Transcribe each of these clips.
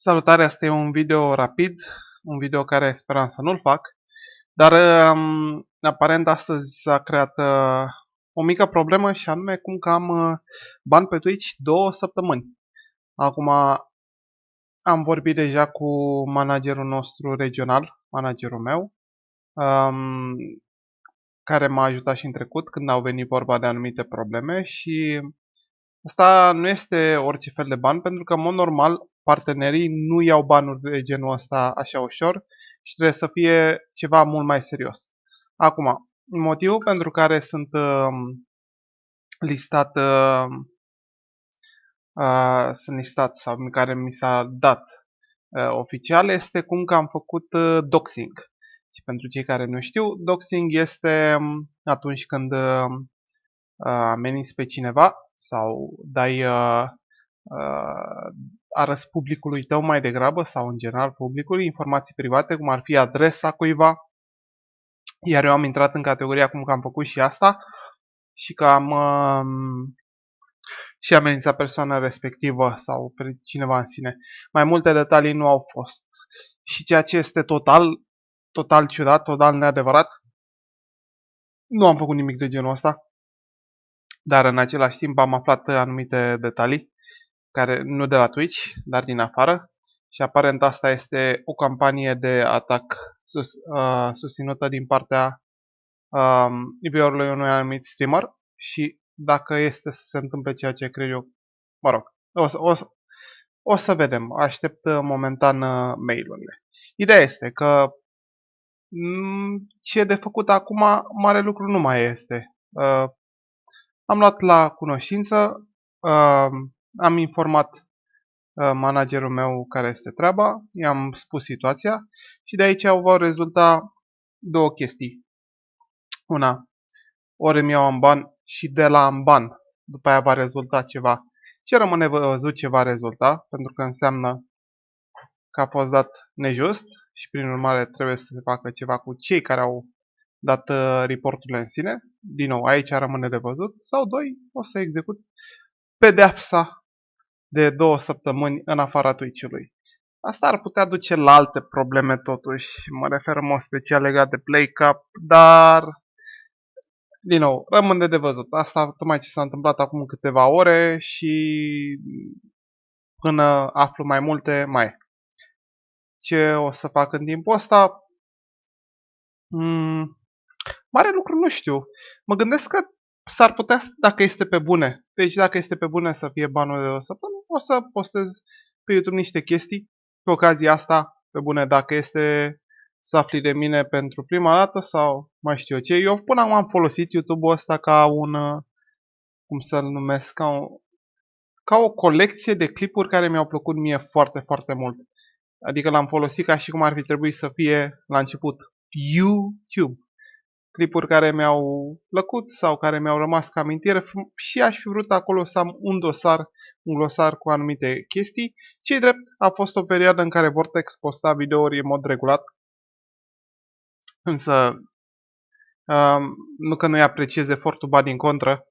Salutare, asta e un video rapid, un video care speram să nu-l fac, dar aparent astăzi s-a creat o mică problemă și anume cum că am bani pe Twitch 2 săptămâni. Acum am vorbit deja cu managerul nostru regional, managerul meu, um, care m-a ajutat și în trecut când au venit vorba de anumite probleme și asta nu este orice fel de bani, pentru că, în mod normal, partenerii nu iau banuri de genul ăsta așa ușor și trebuie să fie ceva mult mai serios. Acum, motivul pentru care sunt listat, sunt listat sau care mi s-a dat oficial este cum că am făcut doxing. Și pentru cei care nu știu, doxing este atunci când ameninți pe cineva sau dai arăți publicului tău mai degrabă sau în general publicului informații private, cum ar fi adresa cuiva, iar eu am intrat în categoria acum că am făcut și asta și că am și amenințat persoana respectivă sau pe cineva în sine. Mai multe detalii nu au fost. Și ceea ce este total ciudat, total neadevărat, nu am făcut nimic de genul ăsta, dar în același timp am aflat anumite detalii care nu de la Twitch, dar din afară. Și aparent asta este o campanie de atac susținută din partea IP-ului unui anumit streamer și dacă este să se întâmple ceea ce cred eu, mă rog, o să vedem. Aștept momentan mail-urile. Ideea este că ce e de făcut acum, mare lucru nu mai este. Am luat la cunoștință, am informat managerul meu care este treaba, i-am spus situația și de aici vor rezulta două chestii. Una, ori îmi iau amban și de la amban după aia va rezulta ceva. Ce rămâne văzut ce va rezulta, pentru că înseamnă că a fost dat nejust și prin urmare trebuie să se facă ceva cu cei care au dat reporturile în sine. Din nou, aici rămâne de văzut. Sau doi, o să execut pedeapsa de 2 săptămâni în afara Twitch-ului. Asta ar putea duce la alte probleme totuși, mă refer în mod special legat de Play Cup, dar din nou, rămâne de văzut. Asta tocmai ce s-a întâmplat acum câteva ore și până aflu mai multe, mai. Ce o să fac în timpul ăsta? Mare lucru nu știu. Mă gândesc că s-ar putea, dacă este pe bune, deci dacă este pe bune să fie banul de o săptămână, o să postez pe YouTube niște chestii. Pe ocazia asta, pe bune, dacă este să afli de mine pentru prima dată sau mai știu eu ce. Eu până acum am folosit YouTube-ul ăsta ca un, cum să-l numesc, ca o colecție de clipuri care mi-au plăcut mie foarte, foarte mult. Adică l-am folosit ca și cum ar fi trebuit să fie la început YouTube. Clipuri care mi-au plăcut sau care mi-au rămas ca amintire și aș fi vrut acolo să am un glosar cu anumite chestii. Ce-i drept, a fost o perioadă în care Vortex posta videouri în mod regulat, însă nu că nu-i apreciez efortul, ba din contră,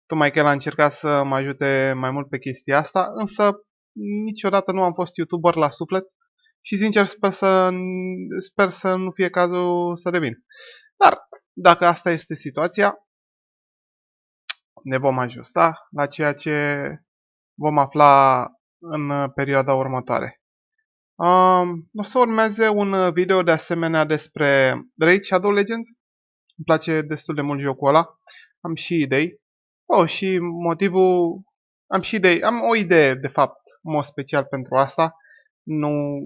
tocmai că el a încercat să mă ajute mai mult pe chestia asta, însă niciodată nu am fost YouTuber la suflet și sincer sper să nu fie cazul să devin. Dar dacă asta este situația, ne vom ajusta la ceea ce vom afla în perioada următoare. O să urmeze un video de asemenea despre Raid Shadow Legends. Îmi place destul de mult jocul ăla. Am și idei. Și motivul... Am o idee, de fapt, în mod special pentru asta.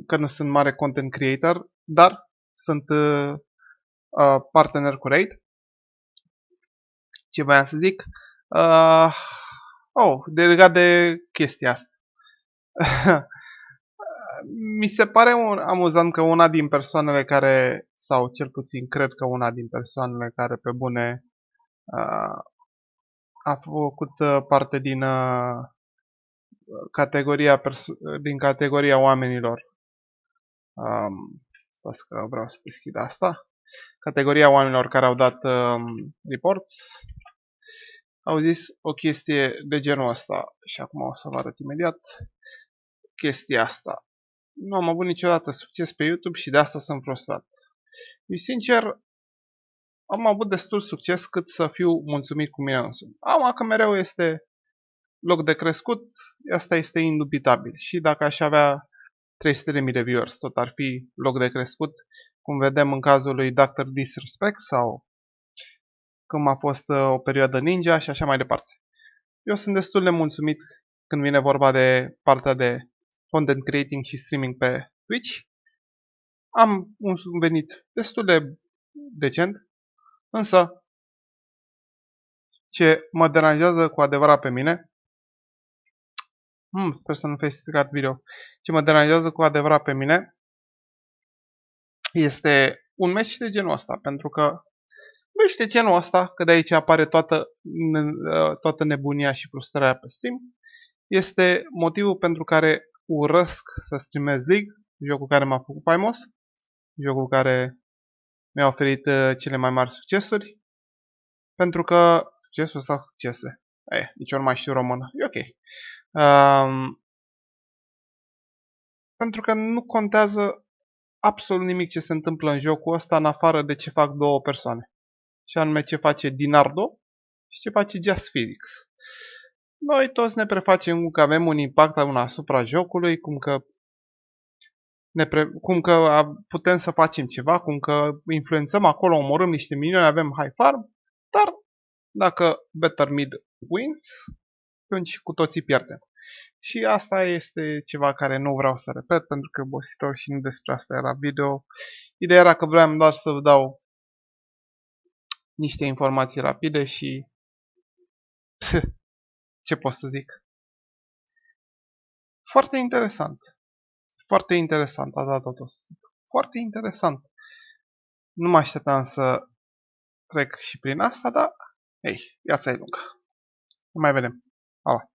Că nu sunt mare content creator, dar sunt partener cu Raid. Ce voiam să zic? Legat de chestia asta. Mi se pare amuzant că una din persoanele care, sau cel puțin cred că una din persoanele care pe bune a făcut parte din categoria oamenilor. Stați că vreau să deschid asta. Categoria oamenilor care au dat reports au zis o chestie de genul ăsta și acum o să vă arăt imediat chestia asta. nu am avut niciodată succes pe YouTube și de asta sunt frustrat. Și sincer, am avut destul succes cât să fiu mulțumit cu mine însumi. Am că mereu este loc de crescut, asta este indubitabil. Și dacă aș avea 300.000 de viewers, tot ar fi loc de crescut, cum vedem în cazul lui Dr. Disrespect sau cum a fost o perioadă Ninja și așa mai departe. Eu sunt destul de mulțumit când vine vorba de partea de content creating și streaming pe Twitch. Am un venit destul de decent, însă ce mă deranjează cu adevărat pe mine, sper să nu fie stricat video, ce mă deranjează cu adevărat pe mine este un match de genul ăsta, pentru că match de genul ăsta, că de aici apare toată nebunia și frustrarea pe stream, este motivul pentru care urăsc să streamez League, jocul care m-a făcut faimos, jocul care mi-a oferit cele mai mari succesuri, pentru că succesul sau succese, nici eu nu mai știu română, e ok. Pentru că nu contează absolut nimic ce se întâmplă în jocul ăsta în afară de ce fac două persoane. Și anume ce face Dinardo și ce face Just Physics. Noi toți ne prefacem că avem un impact asupra jocului, cum că putem să facem ceva, cum că influențăm acolo, omorâm niște minioni, avem high farm, dar dacă Better Mid wins, atunci cu toții pierdem. Și asta este ceva care nu vreau să repet, pentru că obositor și nu despre asta era video. Ideea era că vreau doar să vă dau niște informații rapide și ce pot să zic. Foarte interesant. Foarte interesant, a dat tot să zic. Foarte interesant. Nu mă așteptam să trec și prin asta, dar, viața e lungă. Ne mai vedem. Pa, pa.